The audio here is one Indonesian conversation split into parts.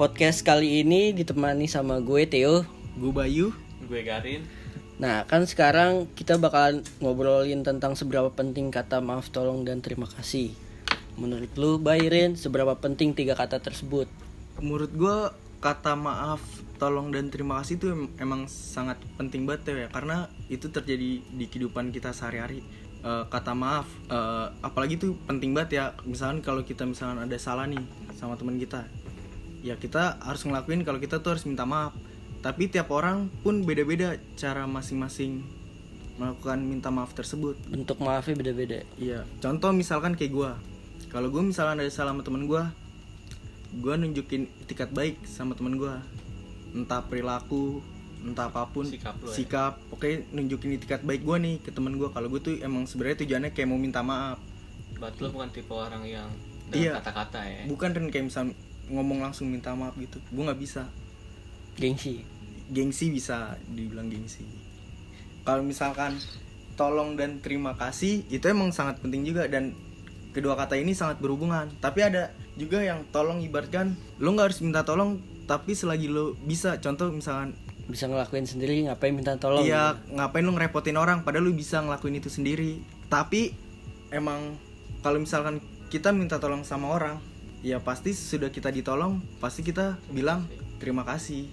Podcast kali ini ditemani sama gue Theo. Gue Bayu. Gue Garin. Nah, kan sekarang kita bakalan ngobrolin tentang seberapa penting kata maaf, tolong, dan terima kasih. Menurut lu, Bayrin, seberapa penting 3 kata tersebut? Menurut gue kata maaf, tolong, dan terima kasih itu emang sangat penting banget ya. Karena itu terjadi di kehidupan kita sehari-hari. Kata maaf, apalagi itu penting banget ya. Misalkan kalau kita ada salah nih sama teman kita, ya kita harus ngelakuin kalau kita tuh harus minta maaf. Tapi tiap orang pun beda-beda cara masing-masing melakukan minta maaf tersebut. Bentuk maafnya beda-beda. Iya, contoh misalkan kayak gue. Kalau gue misalkan ada salah sama temen gue nunjukin itikat baik sama temen gue. Entah perilaku, entah apapun, sikap. Oke, nunjukin itikat baik gue nih ke temen gue. Kalau gue tuh emang sebenarnya tujuannya kayak mau minta maaf. Berarti lo bukan tipe orang yang dengan kata-kata ya? Bukan Ren, kayak misal ngomong langsung minta maaf gitu. Gue gak bisa. Gengsi bisa dibilang gengsi. Kalau misalkan tolong dan terima kasih, itu emang sangat penting juga. Dan kedua kata ini sangat berhubungan. Tapi ada juga yang tolong ibaratkan lo gak harus minta tolong, tapi selagi lo bisa. Contoh misalkan bisa ngelakuin sendiri, ngapain minta tolong? Iya, ngapain lo ngerepotin orang padahal lo bisa ngelakuin itu sendiri. Tapi emang kalau misalkan kita minta tolong sama orang, ya pasti sudah kita ditolong, pasti kita bilang terima kasih.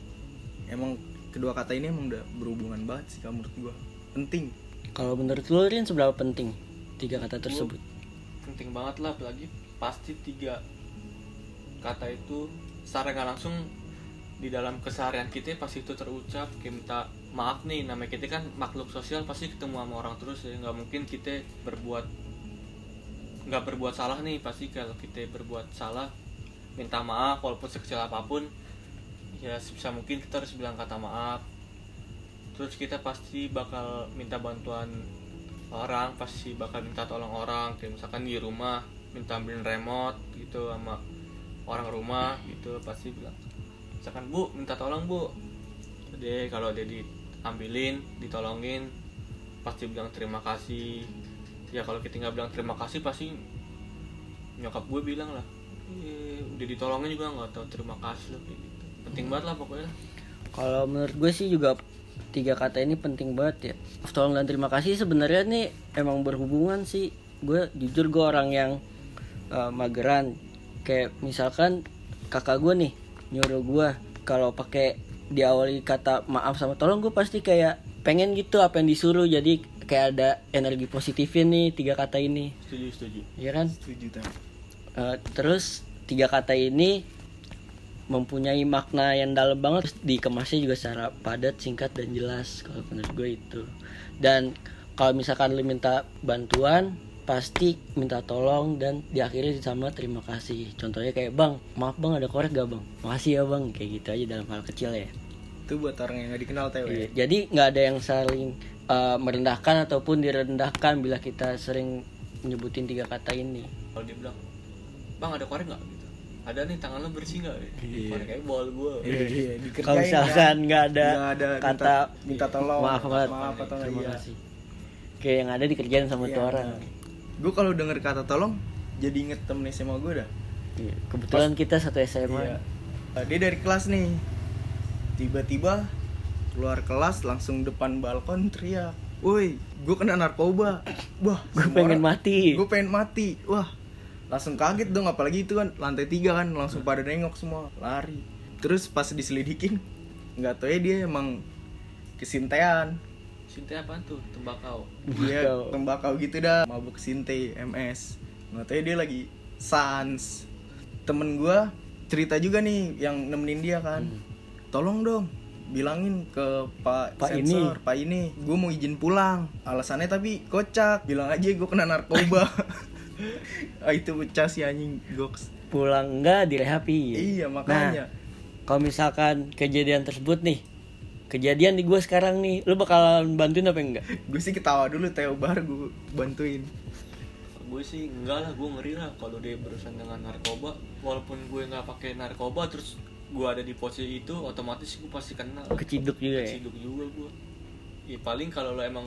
Emang kedua kata ini emang udah berhubungan banget sih menurut gue. Penting. Kalau menurut lu, Rin, seberapa penting 3 kata tersebut? Penting banget lah, apalagi pasti 3 kata itu secara gak langsung di dalam keseharian kita pasti itu terucap. Kayak minta maaf nih, namanya kita kan makhluk sosial, pasti ketemu sama orang terus ya. Gak mungkin kita gak berbuat salah nih. Pasti kalau kita berbuat salah, minta maaf walaupun sekecil apapun, ya sebisa mungkin kita harus bilang kata maaf. Terus kita pasti bakal minta bantuan orang, pasti bakal minta tolong orang. Kayak misalkan di rumah minta ambilin remote gitu sama orang rumah gitu, pasti bilang misalkan bu minta tolong bu, jadi kalau dia diambilin, ditolongin, pasti bilang terima kasih. Ya kalau kita nggak bilang terima kasih, pasti nyokap gue bilang lah, udah ditolongin juga nggak tahu terima kasih loh, kayak gitu. Penting banget lah pokoknya. Kalau menurut gue sih juga 3 kata ini penting banget ya. Tolong dan terima kasih sebenarnya nih emang berhubungan sih. Gue jujur, gue orang yang mageran. Kayak misalkan kakak gue nih nyuruh gue kalau pakai diawali kata maaf sama tolong, gue pasti kayak pengen gitu apa yang disuruh. Jadi kayak ada energi positifnya nih 3 kata ini. Setuju. Iya kan? Setuju kan. Terus 3 kata ini mempunyai makna yang dalam banget. Dikemasnya juga secara padat, singkat, dan jelas. Kalau menurut gue itu. Dan kalau misalkan lu minta bantuan, pasti minta tolong dan diakhiri sama terima kasih. Contohnya kayak, bang, maaf bang, ada korek gak bang? Makasih ya bang. Kayak gitu aja dalam hal kecil ya. Itu buat orang yang gak dikenal Teo ya. Jadi gak ada yang saling merendahkan ataupun direndahkan bila kita sering menyebutin 3 kata ini. Kalau dia bilang, bang ada korek gak? Gitu. Ada nih, tangan lo bersih gak? Iya. Korek kayak bol gue. Iya, Kalau misalkan nggak ada kata minta tolong, maaf atau terima iya. kasih, kayak yang ada dikerjain sama tuh orang. Gue kalau denger kata tolong jadi inget temen SMA gue dah. Iya, kebetulan kita satu SMA. Iya. Dia dari kelas nih, tiba-tiba keluar kelas langsung depan balkon teriak, woi gue kena narkoba. Wah, gue pengen mati. Wah, langsung kaget dong, apalagi itu kan lantai 3 kan, langsung pada nengok semua, lari. Terus pas diselidikin, nggak tahu ya dia emang kesintean. Sinte apaan tuh? Tembakau. Iya, tembakau gitu dah, mabuk sinte, MS. Nggak tahu ya dia lagi sans. Temen gue cerita juga nih yang nemenin dia kan, tolong dong bilangin ke Pak Sensor, Pak ini gue mau izin pulang. Alasannya tapi kocak, bilang aja gue kena narkoba. Itu pecah si anjing goks. Pulang enggak direhapi. Iya makanya. Nah, kalau misalkan kejadian tersebut nih, kejadian di gue sekarang nih, lu bakalan bantuin apa enggak? Gue sih ketawa dulu, Teo baru gue bantuin. Gue sih enggak lah, gue ngeri lah kalau dia berurusan dengan narkoba. Walaupun gue nggak pakai narkoba, terus gue ada di posisi itu, otomatis gue pasti kena. Keciduk juga ya? Keciduk juga gue. Ya paling kalau lo emang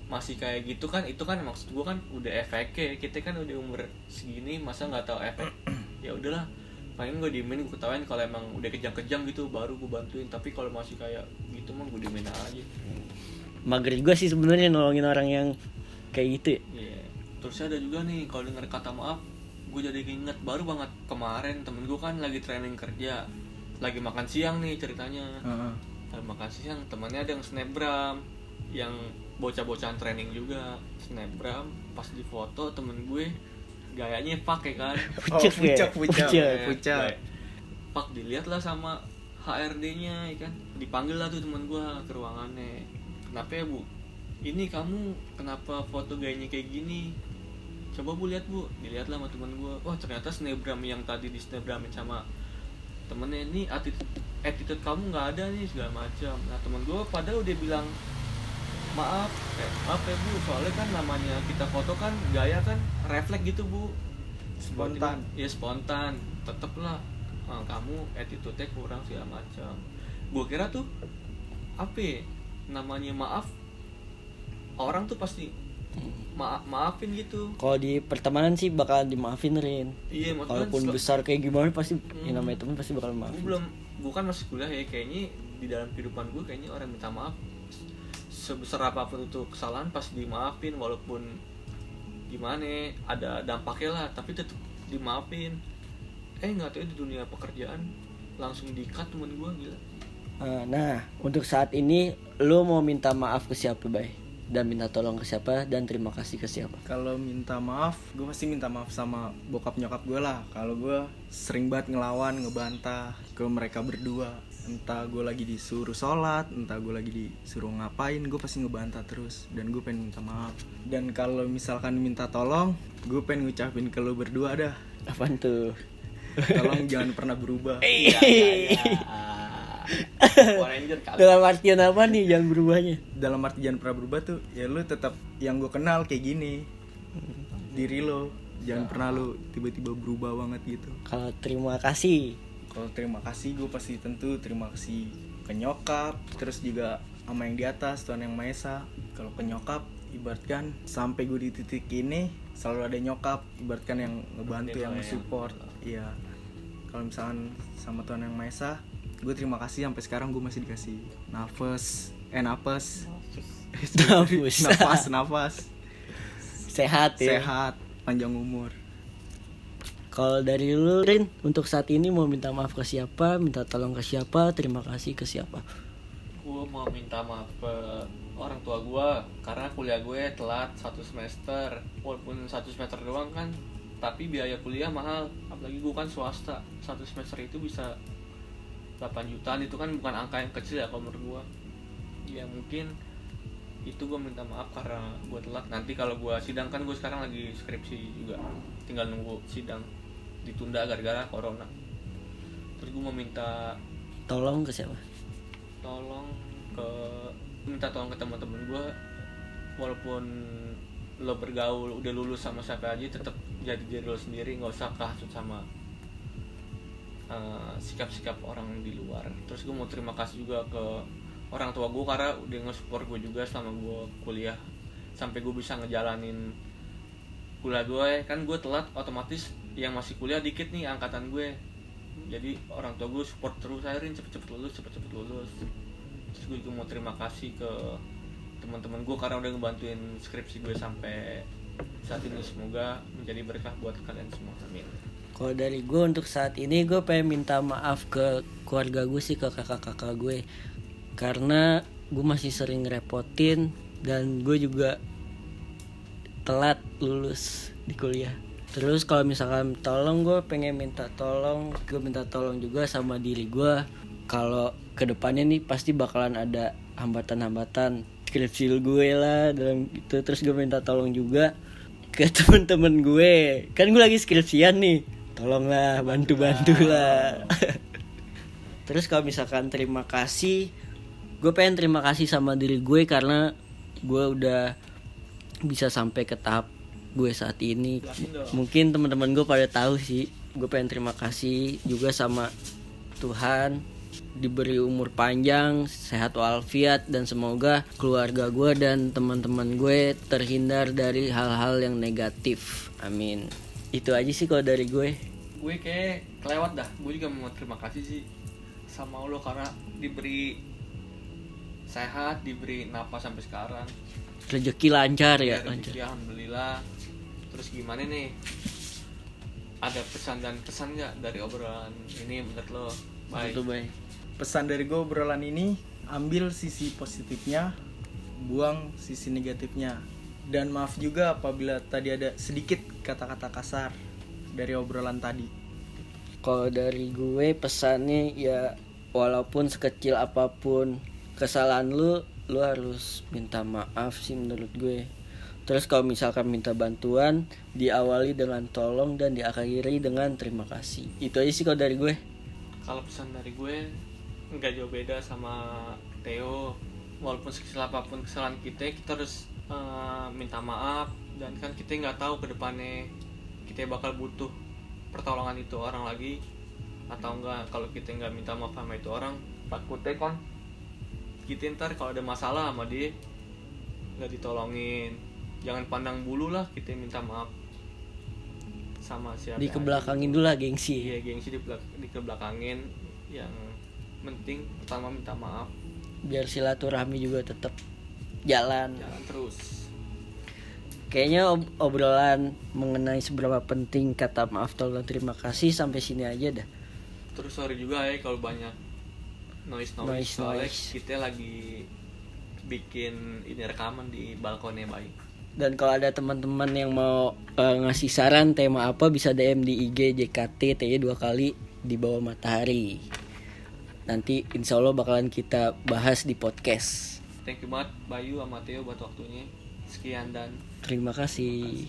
masih kayak gitu kan, itu kan maksud gue kan udah efeknya. Kita kan udah umur segini, masa nggak tahu efek. Ya udahlah, paling gue diemin, gue ketawain. Kalau emang udah kejang-kejang gitu baru gue bantuin, tapi kalau masih kayak gitu mah gue diemin aja. Mager juga sih sebenarnya nolongin orang yang kayak gitu ya. Iya. Terus ada juga nih kalau denger kata maaf, gue jadi inget baru banget kemarin temen gue kan lagi training kerja, lagi makan siang nih ceritanya. Lagi makan siang temannya ada yang snapgram, yang bocah-bocahan training juga snapgram, pas di foto temen gue gayanya pakai kan. Pucak. Pak dilihat lah sama HRD-nya ya kan, dipanggil lah tuh temen gue ke ruangannya. Kenapa ya bu? Ini kamu kenapa foto gayanya kayak gini? Coba bu lihat bu, dilihat lah sama temen gue. Wah ternyata snapgram yang tadi di snapgramin sama temennya ini attitude kamu nggak ada nih segala macam. Nah temen gue padahal udah bilang maaf ya bu, soalnya kan namanya kita foto kan gaya kan refleks gitu bu, Spontan. Ya spontan, tetep lah kamu attitude-nya kurang segala macam. Gue kira tuh apa ya, namanya maaf orang tuh pasti maafin gitu. Kalau di pertemanan sih bakal dimaafin Rin. Iya, maksudnya Walaupun besar kayak gimana pasti yang namanya teman pasti bakal maafin. Gue kan masih kuliah ya, kayaknya di dalam kehidupan gue kayaknya orang minta maaf sebesar apapun itu kesalahan pasti dimaafin, walaupun gimana ada dampaknya lah, tapi tetap dimaafin. Nggak tahu di dunia pekerjaan langsung di-cut temen gue, gila. Nah, untuk saat ini lo mau minta maaf ke siapa, Bay? Dan minta tolong ke siapa dan terima kasih ke siapa? Kalau minta maaf, gue pasti minta maaf sama bokap nyokap gue lah. Kalau gue sering banget ngelawan, ngebantah ke mereka berdua. Entah gue lagi disuruh sholat, entah gue lagi disuruh ngapain, gue pasti ngebantah terus. Dan gue pengen minta maaf. Dan kalau misalkan minta tolong, gue pengen ngucapin ke lo berdua dah. Apaan tuh? Tolong jangan pernah berubah. Power Ranger kali. Dalam artian apa nih jangan berubahnya? Dalam arti jangan pernah berubah tuh, ya lo tetap yang gue kenal kayak gini. Diri lo, jangan pernah lo tiba-tiba berubah banget gitu. Kalau terima kasih, Kalau terima kasih gue pasti tentu terima kasih ke nyokap, terus juga sama yang di atas, Tuhan Yang Maha Esa. Kalau ke nyokap, ibaratkan sampai gue di titik ini selalu ada nyokap, ibaratkan yang ngebantu, yang nge-support. Iya. Kalau misalkan sama Tuhan Yang Maha Esa, gue terima kasih sampai sekarang gue masih dikasih nafas. sehat ya. Sehat, panjang umur. Kalau dari lu Rin, untuk saat ini mau minta maaf ke siapa, minta tolong ke siapa, terima kasih ke siapa? Gue mau minta maaf ke orang tua gue karena kuliah gue telat 1 semester. Walaupun 1 semester doang kan, tapi biaya kuliah mahal. Apalagi gue kan swasta, 1 semester itu bisa 8 jutaan. Itu kan bukan angka yang kecil ya kalau menurut gue. Ya mungkin itu gue minta maaf karena gue telat. Nanti kalau gue sidang, kan gue sekarang lagi skripsi juga, tinggal nunggu sidang ditunda gara-gara corona. Terus gue mau minta Tolong ke siapa? minta tolong ke teman-teman gue, walaupun lo bergaul udah lulus sama siapa aja, tetap jadi diri lo sendiri, nggak usah kasut sama sikap-sikap orang di luar. Terus gue mau terima kasih juga ke orang tua gue karena udah nge-support gue juga selama gue kuliah sampai gue bisa ngejalanin kuliah gue. Kan gue telat, otomatis yang masih kuliah dikit nih angkatan gue, jadi orang tua gue support terus, akhirnya cepet-cepet lulus. Terus gue juga mau terima kasih ke teman-teman gue karena udah ngebantuin skripsi gue sampai saat ini. Semoga menjadi berkah buat kalian semua, amin. Kalau dari gue untuk saat ini gue pengen minta maaf ke keluarga gue sih, ke kakak-kakak gue, karena gue masih sering ngerepotin dan gue juga telat lulus di kuliah. Terus kalau misalkan tolong, gue pengen minta tolong juga sama diri gue. Kalau kedepannya nih pasti bakalan ada hambatan-hambatan skripsi gue lah dalam itu. Terus gue minta tolong juga ke temen-temen gue, kan gue lagi skripsian nih, tolonglah bantu lah. Terus kalau misalkan terima kasih, gue pengen terima kasih sama diri gue karena gue udah bisa sampai ke tahap gue saat ini. Mungkin teman-teman gue pada tahu sih. Gue pengen terima kasih juga sama Tuhan, diberi umur panjang, sehat walafiat, dan semoga keluarga gue dan teman-teman gue terhindar dari hal-hal yang negatif. Amin. Itu aja sih kalau dari gue. gue kayak kelewat dah. Gue juga mau terima kasih sih sama Allah karena diberi sehat, diberi napas sampai sekarang. Rezeki lancar ya, lancar. rezeki, alhamdulillah. Terus gimana nih? Ada pesan dan kesan nggak dari obrolan ini menurut lo? Baik. Itu baik. Pesan dari gue obrolan ini, ambil sisi positifnya, buang sisi negatifnya. Dan maaf juga apabila tadi ada sedikit kata-kata kasar dari obrolan tadi. Kalau dari gue pesannya ya walaupun sekecil apapun kesalahan lu harus minta maaf sih menurut gue. Terus kalau misalkan minta bantuan diawali dengan tolong dan diakhiri dengan terima kasih. Itu aja sih kalau dari gue. Kalau pesan dari gue nggak jauh beda sama Theo. Walaupun sekecil apapun kesalahan kita harus minta maaf. Dan kan kita nggak tahu ke depannya kita bakal butuh pertolongan itu orang lagi atau enggak. Kalau kita nggak minta maaf sama itu orang, takutnya kan kita ntar kalau ada masalah sama dia nggak ditolongin. Jangan pandang bulu lah, kita minta maaf sama siapa. Dikebelakangin dulu lah gengsi. Iya, gengsi dikebelakangin. Yang penting pertama minta maaf, Biar silaturahmi juga tetap jalan. jalan terus. Kayaknya obrolan mengenai seberapa penting kata maaf, tolong, dan terima kasih sampai sini aja dah. Terus sorry juga ya kalau banyak noise. Soalnya kita lagi bikin ini rekaman di balkonnya baik. Dan kalau ada teman-teman yang mau ngasih saran tema apa bisa DM di IG JKT TY 2 kali di bawah matahari. Nanti insya Allah bakalan kita bahas di podcast. Thank you banget Bayu sama Theo buat waktunya. Sekian dan Terima kasih.